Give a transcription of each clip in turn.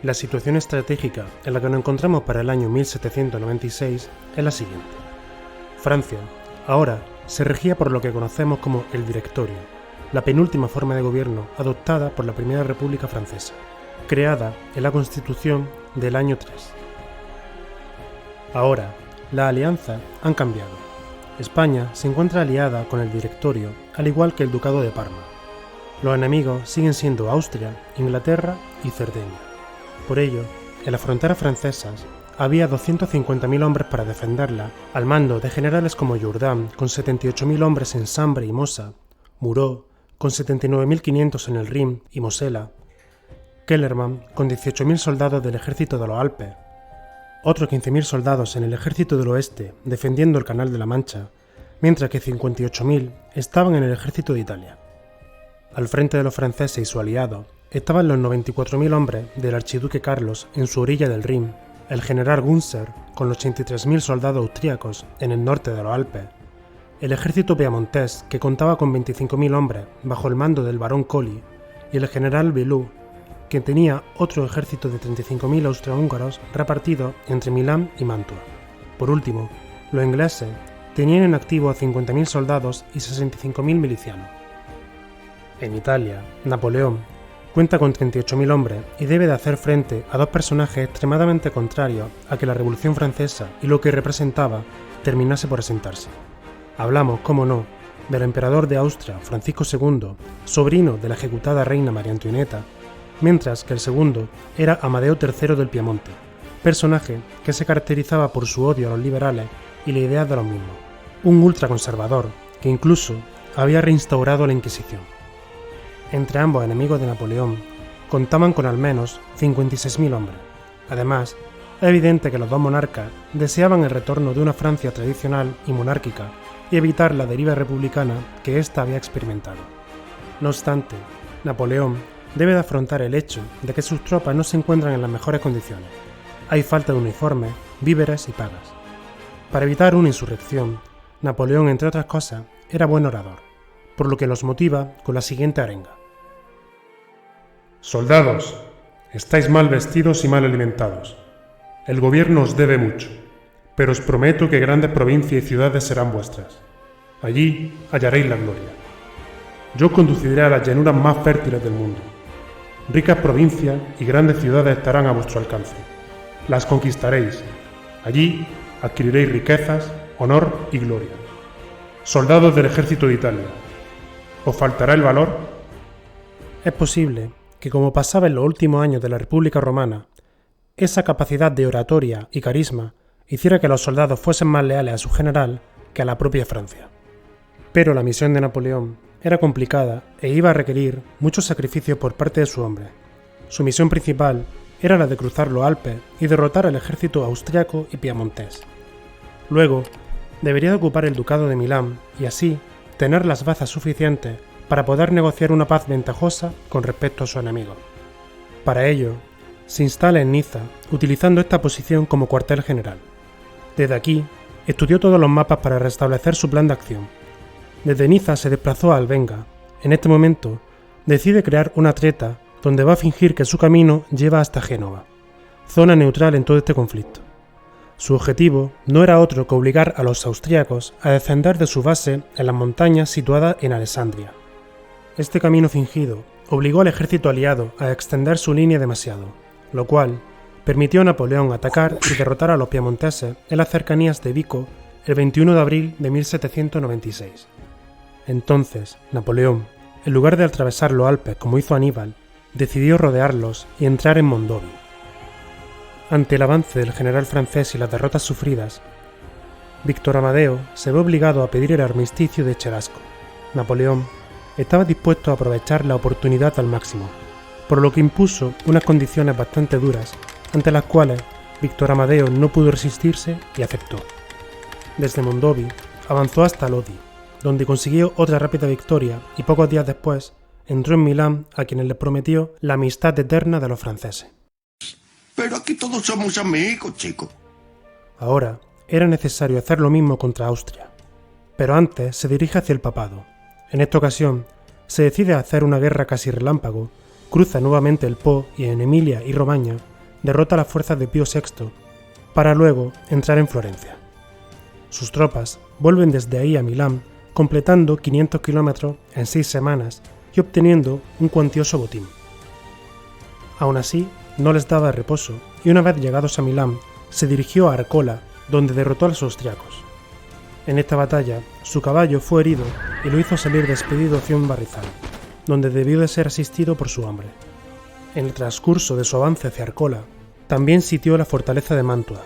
La situación estratégica en la que nos encontramos para el año 1796 es la siguiente. Francia, ahora, se regía por lo que conocemos como el Directorio, la penúltima forma de gobierno adoptada por la Primera República Francesa, creada en la Constitución del año 3. Ahora, las alianzas han cambiado. España se encuentra aliada con el Directorio, al igual que el Ducado de Parma. Los enemigos siguen siendo Austria, Inglaterra y Cerdeña. Por ello, en las fronteras francesas había 250.000 hombres para defenderla, al mando de generales como Jourdan, con 78.000 hombres en Sambre y Mosa, Moreau, con 79.500 en el Rin y Mosela, Kellermann, con 18.000 soldados del ejército de los Alpes, otros 15.000 soldados en el ejército del oeste defendiendo el Canal de la Mancha, mientras que 58.000 estaban en el ejército de Italia. Al frente de los franceses y sus aliados estaban los 94.000 hombres del archiduque Carlos en su orilla del Rin, el general Günzer con los 83.000 soldados austríacos en el norte de los Alpes, el ejército piamontés que contaba con 25.000 hombres bajo el mando del barón Colli y el general Belloux, que tenía otro ejército de 35.000 austrohúngaros repartidos entre Milán y Mantua. Por último, los ingleses tenían en activo a 50.000 soldados y 65.000 milicianos. En Italia, Napoleón cuenta con 38.000 hombres y debe de hacer frente a dos personajes extremadamente contrarios a que la Revolución Francesa y lo que representaba terminase por asentarse. Hablamos, cómo no, del emperador de Austria, Francisco II, sobrino de la ejecutada reina María Antonieta, mientras que el segundo era Amadeo III del Piamonte, personaje que se caracterizaba por su odio a los liberales y la idea de los mismos, un ultraconservador que incluso había reinstaurado la Inquisición. Entre ambos enemigos de Napoleón contaban con al menos 56.000 hombres. Además, es evidente que los dos monarcas deseaban el retorno de una Francia tradicional y monárquica y evitar la deriva republicana que ésta había experimentado. No obstante, Napoleón debe de afrontar el hecho de que sus tropas no se encuentran en las mejores condiciones. Hay falta de uniformes, víveres y pagas. Para evitar una insurrección, Napoleón, entre otras cosas, era buen orador, por lo que los motiva con la siguiente arenga. Soldados, estáis mal vestidos y mal alimentados. El gobierno os debe mucho, pero os prometo que grandes provincias y ciudades serán vuestras. Allí hallaréis la gloria. Yo conduciré a las llanuras más fértiles del mundo. Ricas provincias y grandes ciudades estarán a vuestro alcance. Las conquistaréis. Allí adquiriréis riquezas, honor y gloria. Soldados del ejército de Italia, ¿os faltará el valor? Es posible que, como pasaba en los últimos años de la República Romana, esa capacidad de oratoria y carisma hiciera que los soldados fuesen más leales a su general que a la propia Francia. Pero la misión de Napoleón era complicada e iba a requerir muchos sacrificios por parte de su hombre. Su misión principal era la de cruzar los Alpes y derrotar al ejército austriaco y piamontés. Luego, debería de ocupar el ducado de Milán y así tener las bazas suficientes para poder negociar una paz ventajosa con respecto a su enemigo. Para ello, se instala en Niza, utilizando esta posición como cuartel general. Desde aquí, estudió todos los mapas para restablecer su plan de acción. Desde Niza se desplazó a Albenga. En este momento, decide crear una treta donde va a fingir que su camino lleva hasta Génova, zona neutral en todo este conflicto. Su objetivo no era otro que obligar a los austríacos a descender de su base en las montañas situadas en Alessandria. Este camino fingido obligó al ejército aliado a extender su línea demasiado, lo cual permitió a Napoleón atacar y derrotar a los piamonteses en las cercanías de Vico el 21 de abril de 1796. Entonces, Napoleón, en lugar de atravesar los Alpes como hizo Aníbal, decidió rodearlos y entrar en Mondovì. Ante el avance del general francés y las derrotas sufridas, Víctor Amadeo se ve obligado a pedir el armisticio de Cherasco. Napoleón estaba dispuesto a aprovechar la oportunidad al máximo, por lo que impuso unas condiciones bastante duras, ante las cuales Víctor Amadeo no pudo resistirse y aceptó. Desde Mondovì avanzó hasta Lodi, donde consiguió otra rápida victoria y pocos días después entró en Milán, a quienes le prometió la amistad eterna de los franceses. Pero aquí todos somos amigos, chico. Ahora era necesario hacer lo mismo contra Austria, pero antes se dirige hacia el papado. En esta ocasión se decide hacer una guerra casi relámpago cruza nuevamente el Po y en Emilia y Romagna derrota a las fuerzas de Pío VI para luego entrar en Florencia. Sus tropas vuelven desde ahí a Milán, completando 500 kilómetros en 6 semanas y obteniendo un cuantioso botín. Aún así, no les daba reposo y una vez llegados a Milán, se dirigió a Arcola, donde derrotó a los austriacos. En esta batalla, su caballo fue herido y lo hizo salir despedido hacia un barrizal, donde debió de ser asistido por su hombre. En el transcurso de su avance hacia Arcola, también sitió la fortaleza de Mantua,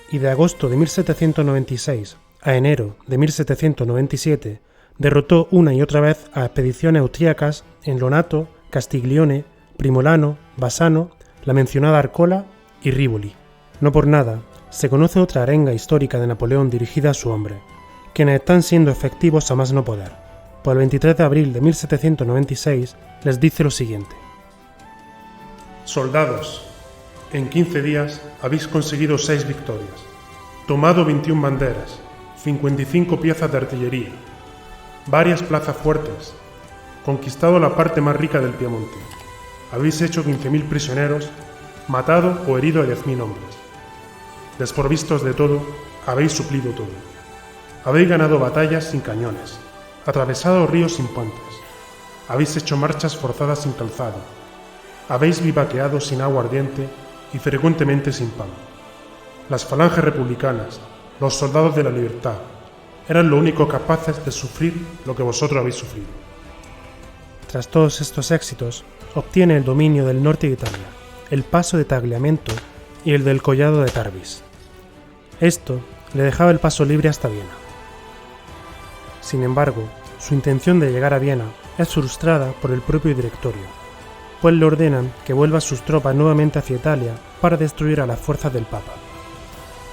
y de agosto de 1796 a enero de 1797 derrotó una y otra vez a expediciones austríacas en Lonato, Castiglione, Primolano, Bassano, la mencionada Arcola y Rivoli. No por nada, se conoce otra arenga histórica de Napoleón dirigida a su hombre, quienes están siendo efectivos a más no poder, pues el 23 de abril de 1796 les dice lo siguiente: Soldados, en 15 días habéis conseguido 6 victorias, tomado 21 banderas, 55 piezas de artillería, varias plazas fuertes, conquistado la parte más rica del Piamonte, habéis hecho 15.000 prisioneros, matado o herido a 10.000 hombres. Desprovistos de todo, habéis suplido todo. Habéis ganado batallas sin cañones, atravesado ríos sin puentes, habéis hecho marchas forzadas sin calzado, habéis vivaqueado sin agua ardiente y frecuentemente sin pan. Las falanges republicanas, los soldados de la libertad, eran lo único capaces de sufrir lo que vosotros habéis sufrido. Tras todos estos éxitos, obtiene el dominio del norte de Italia, el paso de Tagliamento y el del collado de Tarbis. Esto le dejaba el paso libre hasta Viena. Sin embargo, su intención de llegar a Viena es frustrada por el propio directorio, pues le ordenan que vuelva sus tropas nuevamente hacia Italia para destruir a las fuerzas del Papa.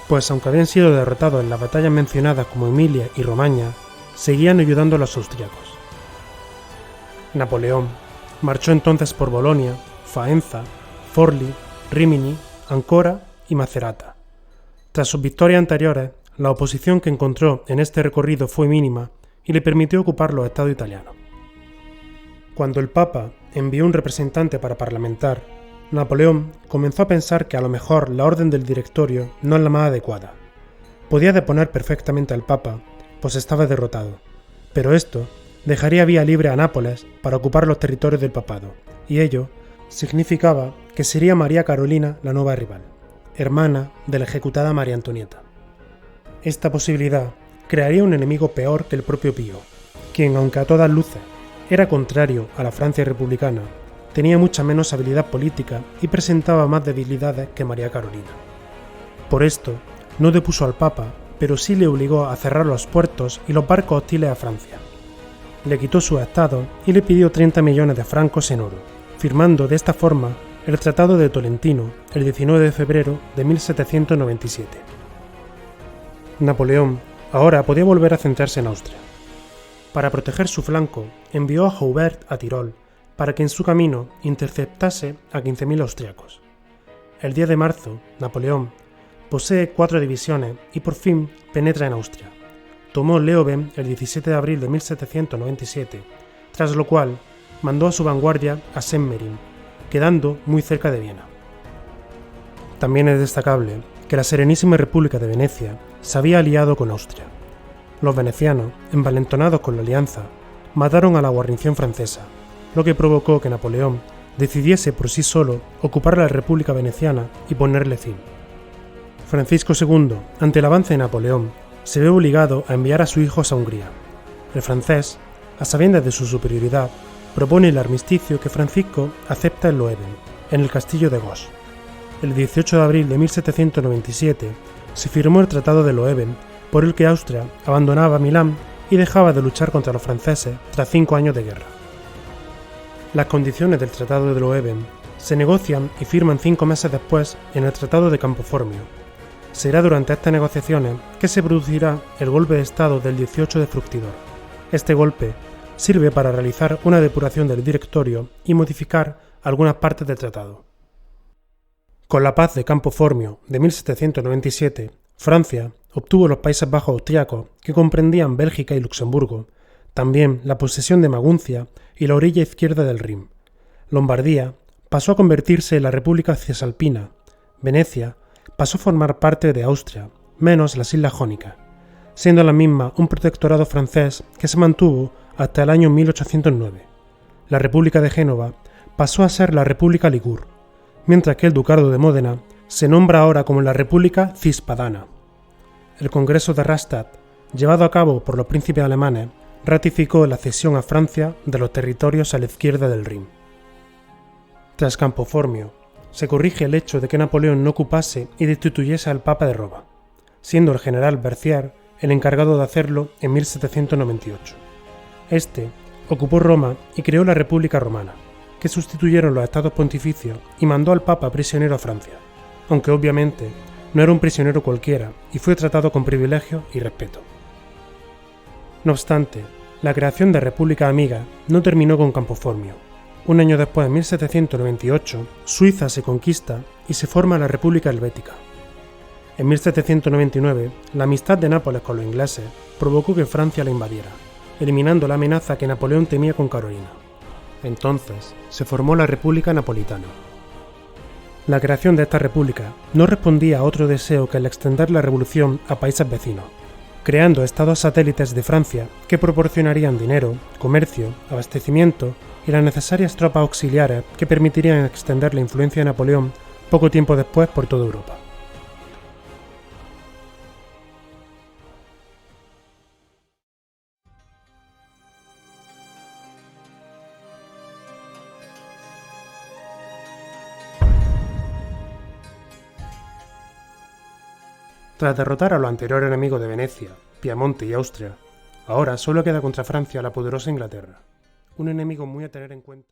Pues aunque habían sido derrotados en las batallas mencionadas como Emilia y Romagna, seguían ayudando a los austríacos. Napoleón marchó entonces por Bolonia, Faenza, Forlì, Rimini, Ancora y Macerata. Tras sus victorias anteriores, la oposición que encontró en este recorrido fue mínima y le permitió ocupar los estados italianos. Cuando el Papa envió un representante para parlamentar, Napoleón comenzó a pensar que a lo mejor la orden del directorio no es la más adecuada. Podía deponer perfectamente al Papa, pues estaba derrotado, pero esto dejaría vía libre a Nápoles para ocupar los territorios del papado, y ello significaba que sería María Carolina la nueva rival, hermana de la ejecutada María Antonieta. Esta posibilidad crearía un enemigo peor que el propio Pío, quien, aunque a todas luces era contrario a la Francia republicana, tenía mucha menos habilidad política y presentaba más debilidades que María Carolina. Por esto, no depuso al Papa, pero sí le obligó a cerrar los puertos y los barcos hostiles a Francia. Le quitó sus estados y le pidió 30 millones de francos en oro, firmando de esta forma el Tratado de Tolentino el 19 de febrero de 1797. Napoleón ahora podía volver a centrarse en Austria. Para proteger su flanco, envió a Joubert a Tirol para que en su camino interceptase a 15.000 austriacos. El 10 de marzo, Napoleón posee 4 divisiones y por fin penetra en Austria. Tomó Leoben el 17 de abril de 1797, tras lo cual mandó a su vanguardia a Semmering, quedando muy cerca de Viena. También es destacable que la Serenísima República de Venecia se había aliado con Austria. Los venecianos, envalentonados con la alianza, mataron a la guarnición francesa, lo que provocó que Napoleón decidiese por sí solo ocupar la República Veneciana y ponerle fin. Francisco II, ante el avance de Napoleón, se ve obligado a enviar a sus hijos a Hungría. El francés, a sabiendas de su superioridad, propone el armisticio que Francisco acepta en Loewen, en el castillo de Gosch. El 18 de abril de 1797 se firmó el Tratado de Loewen, por el que Austria abandonaba Milán y dejaba de luchar contra los franceses tras 5 años de guerra. Las condiciones del Tratado de Loewen se negocian y firman 5 meses después en el Tratado de Campo Formio. Será durante estas negociaciones que se producirá el golpe de Estado del 18 de Fructidor. Este golpe sirve para realizar una depuración del directorio y modificar algunas partes del tratado. Con la paz de Campo Formio de 1797, Francia obtuvo los Países Bajos austríacos, que comprendían Bélgica y Luxemburgo, también la posesión de Maguncia y la orilla izquierda del Rin, Lombardía, pasó a convertirse en la República Cisalpina. Venecia pasó a formar parte de Austria, menos las Islas Jónicas, siendo la misma un protectorado francés que se mantuvo hasta el año 1809. La República de Génova pasó a ser la República Ligur, mientras que el Ducado de Módena se nombra ahora como la República Cispadana. El Congreso de Rastatt, llevado a cabo por los príncipes alemanes, ratificó la cesión a Francia de los territorios a la izquierda del Rin. Tras Campoformio, se corrige el hecho de que Napoleón no ocupase y destituyese al Papa de Roma, siendo el general Berthier el encargado de hacerlo en 1798. Este ocupó Roma y creó la República Romana, que sustituyeron los estados pontificios y mandó al Papa prisionero a Francia, aunque obviamente no era un prisionero cualquiera y fue tratado con privilegio y respeto. No obstante, la creación de República Amiga no terminó con Campoformio. Un año después, en 1798, Suiza se conquista y se forma la República Helvética. En 1799, la amistad de Nápoles con los ingleses provocó que Francia la invadiera, eliminando la amenaza que Napoleón temía con Carolina. Entonces, se formó la República Napolitana. La creación de esta república no respondía a otro deseo que el extender la revolución a países vecinos, creando estados satélites de Francia que proporcionarían dinero, comercio, abastecimiento y las necesarias tropas auxiliares que permitirían extender la influencia de Napoleón poco tiempo después por toda Europa. Tras derrotar a los anteriores enemigos de Venecia, Piamonte y Austria, ahora solo queda contra Francia la poderosa Inglaterra, un enemigo muy a tener en cuenta.